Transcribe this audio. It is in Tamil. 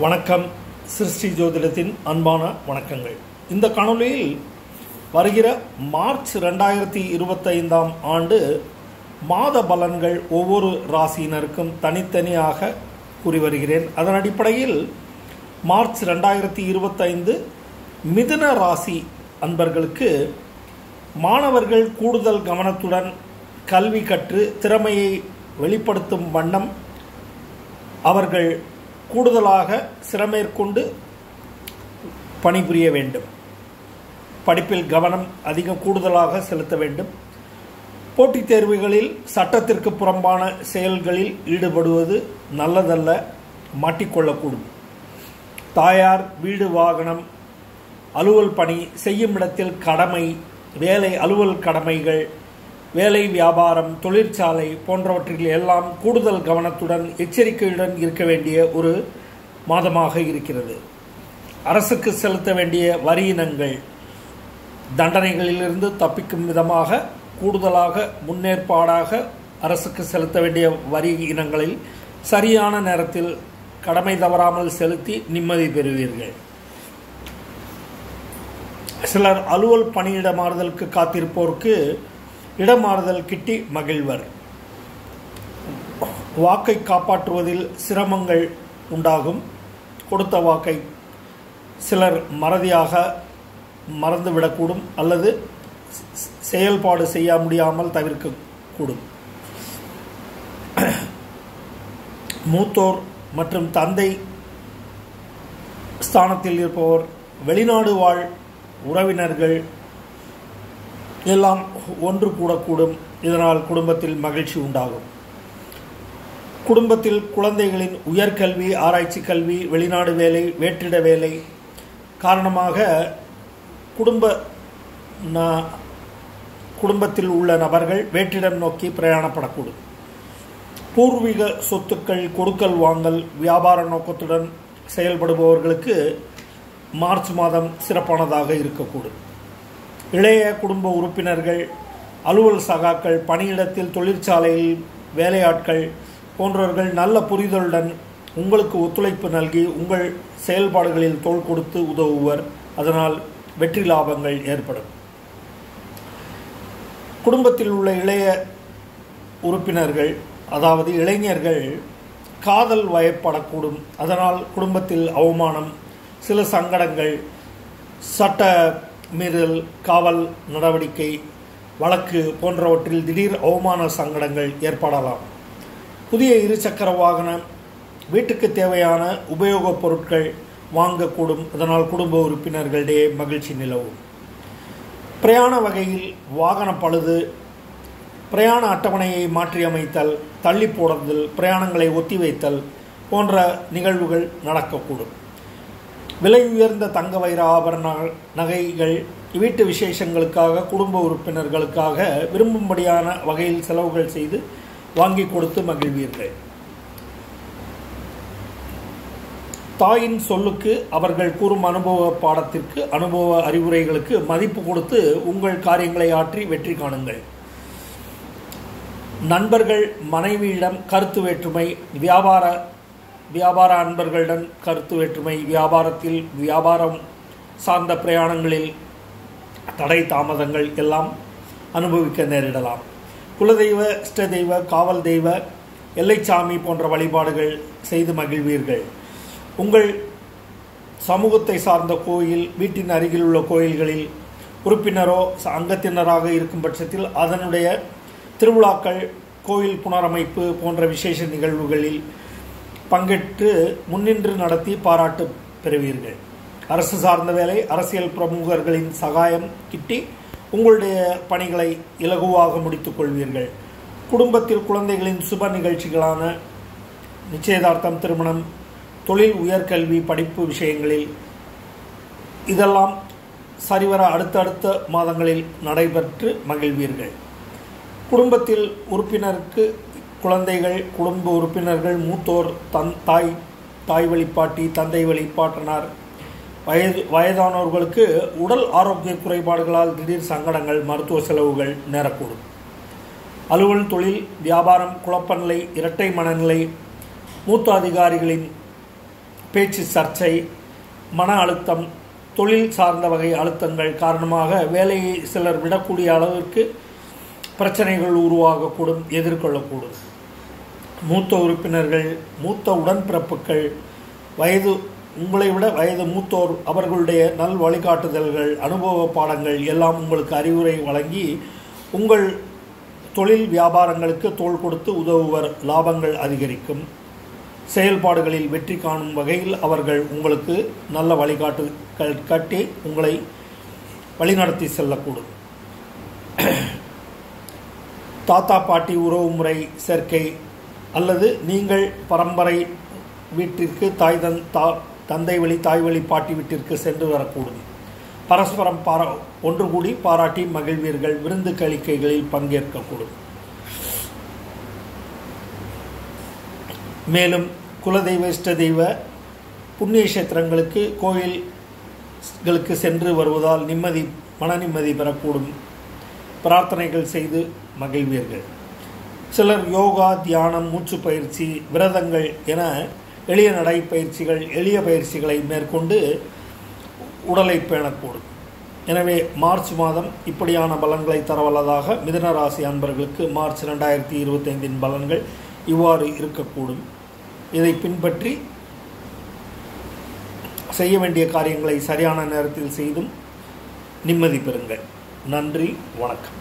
வணக்கம். சிருஷ்டி ஜோதிடத்தின் அன்பான வணக்கங்கள். இந்த காணொளியில் வருகிற மார்ச் 2025 ஆண்டு மாத பலன்கள் ஒவ்வொரு ராசியினருக்கும் தனித்தனியாக கூறி வருகிறேன். அதன் அடிப்படையில் மார்ச் 2025 மிதுன ராசி அன்பர்களுக்கு மாணவர்கள் கூடுதல் கவனத்துடன் கல்வி கற்று திறமையை வெளிப்படுத்தும் வண்ணம் அவர்கள் கூடுதலாக சிரமேற்கொண்டு பணிபுரிய வேண்டும். படிப்பில் கவனம் கூடுதலாக செலுத்த வேண்டும். போட்டித் தேர்வுகளில் சட்டத்திற்கு புறம்பான செயல்களில் ஈடுபடுவது நல்லதல்ல, மாட்டிக்கொள்ளக்கூடும். தாயார், வீடு, வாகனம், அலுவல் பணி செய்யும் இடத்தில் கடமை, வேலை, அலுவல் கடமைகள், வேலை, வியாபாரம், தொழிற்சாலை போன்றவற்றில் எல்லாம் கூடுதல் கவனத்துடன் எச்சரிக்கையுடன் இருக்க வேண்டிய ஒரு மாதமாக இருக்கிறது. அரசுக்கு செலுத்த வேண்டிய வரியினங்கள், தண்டனைகளிலிருந்து தப்பிக்கும் விதமாக கூடுதலாக முன்னேற்பாடாக அரசுக்கு செலுத்த வேண்டிய வரி இனங்களில் சரியான நேரத்தில் கடமை தவறாமல் செலுத்தி நிம்மதி பெறுவீர்கள். சிலர் அலுவல் பணியிட மாறுதலுக்கு காத்திருப்போருக்கு இடமாறுதல் கிட்டி மகிழ்வர். வாக்கை காப்பாற்றுவதில் சிரமங்கள் உண்டாகும். கொடுத்த வாக்கை சிலர் மறந்துவிடக்கூடும் அல்லது செயல்பாடு செய்ய முடியாமல் தவிர்க்கக்கூடும். மூத்தோர் மற்றும் தந்தை ஸ்தானத்தில் இருப்பவர், வெளிநாடு வாழ் உறவினர்கள் எல்லாம் ஒன்று கூடக்கூடும். இதனால் குடும்பத்தில் மகிழ்ச்சி உண்டாகும். குடும்பத்தில் குழந்தைகளின் உயர்கல்வி, ஆராய்ச்சி கல்வி, வெளிநாடு வேலை, வேற்றிட வேலை காரணமாக குடும்பத்தில் உள்ள நபர்கள் வேற்றிடம் நோக்கி பிரயாணப்படக்கூடும். பூர்வீக சொத்துக்கள் கொடுக்கல் வாங்கல், வியாபார நோக்கத்துடன் செயல்படுபவர்களுக்கு மார்ச் மாதம் சிறப்பானதாக இருக்கக்கூடும். இளைய குடும்ப உறுப்பினர்கள், அலுவல் சகாக்கள், பணியிடத்தில், தொழிற்சாலையில் வேலையாட்கள் போன்றவர்கள் நல்ல புரிதலுடன் உங்களுக்கு ஒத்துழைப்பு நல்கி உங்கள் செயல்பாடுகளில் தோள் கொடுத்து உதவுவர். அதனால் வெற்றி லாபங்கள் ஏற்படும். குடும்பத்தில் உள்ள இளைய உறுப்பினர்கள், அதாவது இளைஞர்கள், காதல் வயப்படக்கூடும். அதனால் குடும்பத்தில் அவமானம், சில சங்கடங்கள், சட்ட மீறல், காவல் நடவடிக்கை, வழக்கு போன்றவற்றில் திடீர் அவமான சங்கடங்கள் ஏற்படலாம். புதிய இருசக்கர வாகனம், வீட்டுக்கு தேவையான உபயோகப் பொருட்கள் வாங்கக்கூடும். அதனால் குடும்ப உறுப்பினர்களிடையே மகிழ்ச்சி நிலவும். பிரயாண வகையில் வாகன பழுது, பிரயாண அட்டவணையை மாற்றியமைத்தல், தள்ளி போடுதல், பிரயாணங்களை ஒத்திவைத்தல் போன்ற நிகழ்வுகள் நடக்கக்கூடும். விலை உயர்ந்த தங்க வைர ஆபரண நகைகள், வீட்டு விசேஷங்களுக்காக குடும்ப உறுப்பினர்களுக்காக விரும்பும்படியான வகையில் செலவுகள் செய்து வாங்கி கொடுத்து மகிழ்வீர்கள். தாயின் சொல்லுக்கு, அவர்கள் கூறும் அனுபவ பாடத்திற்கு, அனுபவ அறிவுரைகளுக்கு மதிப்பு கொடுத்து உங்கள் காரியங்களை ஆற்றி வெற்றி காணுங்கள். நண்பர்கள், மனைவியிடம் கருத்து வேற்றுமை, வியாபார அன்பர்களுடன் கருத்து வேற்றுமை, வியாபாரம் சார்ந்த பிரயாணங்களில் தடை தாமதங்கள் எல்லாம் அனுபவிக்க நேரிடலாம். குலதெய்வ, இஷ்ட தெய்வ, காவல் தெய்வ, எல்லைச்சாமி போன்ற வழிபாடுகள் செய்து மகிழ்வீர்கள். உங்கள் சமூகத்தை சார்ந்த கோயில், வீட்டின் அருகில் உள்ள கோயில்களில் உறுப்பினரோ அங்கத்தினராக இருக்கும் பட்சத்தில் அதனுடைய திருவிழாக்கள், கோயில் புனரமைப்பு போன்ற விசேஷ நிகழ்வுகளில் பங்கேற்று முன்னின்று நடத்தி பாராட்டு பெறுவீர்கள். அரசு சார்ந்த வேலை, அரசியல் பிரமுகர்களின் சகாயம் கிட்டி உங்களுடைய பணிகளை இலகுவாக முடித்துக் கொள்வீர்கள். குடும்பத்தில் குழந்தைகளின் சுப நிகழ்ச்சிகளான நிச்சயதார்த்தம், திருமணம், தொழில், உயர்கல்வி, படிப்பு விஷயங்களில் இதெல்லாம் சரிவர அடுத்தடுத்த மாதங்களில் நடைபெற்று மகிழ்வீர்கள். குடும்பத்தில் உறுப்பினருக்கு குழந்தைகள், குடும்ப உறுப்பினர்கள், மூத்தோர், தாய் வழிபாட்டி, தந்தை வழிபாட்டனார், வயதானவர்களுக்கு உடல் ஆரோக்கிய குறைபாடுகளால் திடீர் சங்கடங்கள், மருத்துவ செலவுகள் நேரக்கூடும். அலுவல், தொழில், வியாபாரம், குழப்பநிலை, இரட்டை மனநிலை, மூத்த அதிகாரிகளின் பேச்சு சர்ச்சை, மன அழுத்தம், தொழில் சார்ந்த வகை அழுத்தங்கள் காரணமாக வேலையை சிலர் விடக்கூடிய அளவிற்கு பிரச்சனைகள் உருவாகக்கூடும், எதிர்கொள்ளக்கூடும். மூத்த உறுப்பினர்கள், மூத்த உடன்பிறப்புகள், உங்களை விட வயது மூத்தோர் அவர்களுடைய நல் வழிகாட்டுதல்கள், அனுபவ பாடங்கள் எல்லாம் உங்களுக்கு அறிவுரை வழங்கி உங்கள் தொழில் வியாபாரங்களுக்கு தோள் கொடுத்து உதவுவர். லாபங்கள் அதிகரிக்கும். செயல்பாடுகளில் வெற்றி காணும் வகையில் அவர்கள் உங்களுக்கு நல்ல வழிகாட்டுகள் காட்டி உங்களை வழிநடத்தி செல்லக்கூடும். தாத்தா பாட்டி உறவுமுறை சேர்க்கை அல்லது நீங்கள் பரம்பரை வீட்டிற்கு தந்தை வழி தாய் வழி பாட்டி வீட்டிற்கு சென்று வரக்கூடும். பரஸ்பரம் ஒன்று கூடி பாராட்டி மகிழ்வீர்கள். விருந்து கழிக்கைகளில் பங்கேற்கக்கூடும். மேலும் குலதெய்வ இஷ்ட தெய்வ புண்ணிய கஷேத்திரங்களுக்கு கோயில்களுக்கு சென்று வருவதால் மன நிம்மதி பெறக்கூடும். பிரார்த்தனைகள் செய்து மகிழ்வீர்கள். சிலர் யோகா, தியானம், மூச்சு பயிற்சி, விரதங்கள் என எளிய நடைப்பயிற்சிகள், எளிய பயிற்சிகளை மேற்கொண்டு உடலை பேணக்கூடும். எனவே மார்ச் மாதம் இப்படியான பலன்களை தரவல்லதாக மிதுன ராசி அன்பர்களுக்கு மார்ச் 2025 பலன்கள் இவ்வாறு இருக்கக்கூடும். இதை பின்பற்றி செய்ய வேண்டிய காரியங்களை சரியான நேரத்தில் செய்தும் நிம்மதி பெறுங்கள். நன்றி, வணக்கம்.